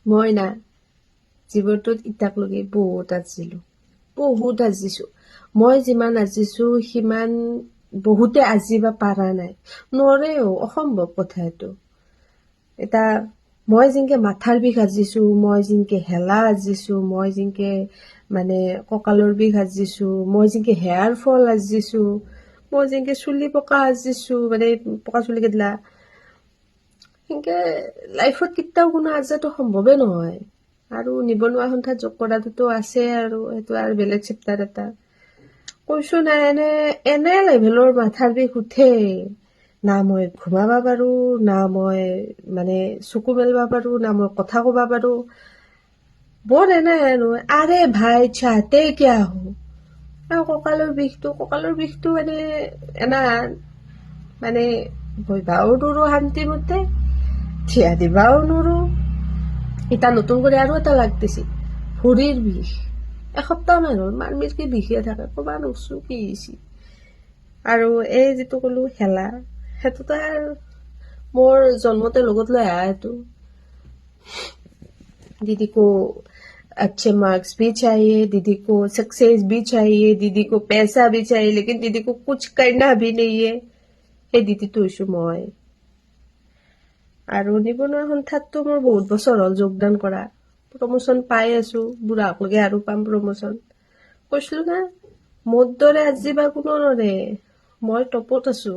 মই না জীৱনটোত ইটাকলৈকে বহুত আজিছোঁ। মই যিমান আজিছোঁ সিমান বহুতে আজিব পাৰা নাই। নৰেও, অসম্ভৱ কথা এইটো। এটা মই যেনকে মাথাৰ বিষ আজিছোঁ, মই যেনকে হেলা আজিছোঁ, মই যেনকে মানে কঁকালৰ বিষ আজিছোঁ, মই যেনকে হেয়াৰ ফল আজিছোঁ, মই যেনকে চুলি পকা আজিছোঁ, মানে পকা চুলি কেটলা সেনেকে লাইফত কেতিয়াও কোনো আজাটো সম্ভৱে নহয়। আৰু নিবনুৱা সন্থাত যোগ কৰাটোতো আছে, আৰু সেইটো আৰু বেলেগ চেপ্টাৰ এটা। কৈছো না, এনে লেভেলৰ মাথাৰ বিষ উঠে। না মই ঘুমাব পাৰো, না মই মানে চকু মেলিব পাৰো, না মই কথা কব পাৰো। বৰ এনে আৰে ভাই চাহতে কিয়া হো। আৰু কঁকালৰ বিষটো মানে এনা মানে বহিবাও নোৰো শান্তিমতে, থিয়া দিবাও নোৰো। এটা নতুন কৰে আৰু এটা লাগতেছি, ভৰিৰ বিষ। এসপ্তাহ মান হ'ল মাৰমিৰকে বিষে থাকে, কবা নৰছো কি হৈছে। আৰু এই যিটো কলো হেলা, সেইটোতো আৰু মোৰ জন্মতে লগত লৈ আহা। সেইটো दीदी को अच्छे मार्क्स भी चाहिए, दीदी को सक्सेस भी चाहिए, दीदी को पैसा भी चाहिए, लेकिन दीदी को कुछ करना भी नहीं है। সেই দিদিটো হৈছো মই। আৰু নিবনুৱা সন্থাততো মোৰ বহুত বছৰ হ'ল যোগদান কৰা। প্ৰমোচন পাই আছো, বুঢ়াকলৈকে আৰু পাম প্ৰমোচন। কৈছিলো না, মোৰ দৰে আজি বা কোনো নৰে, মই টপত আছো।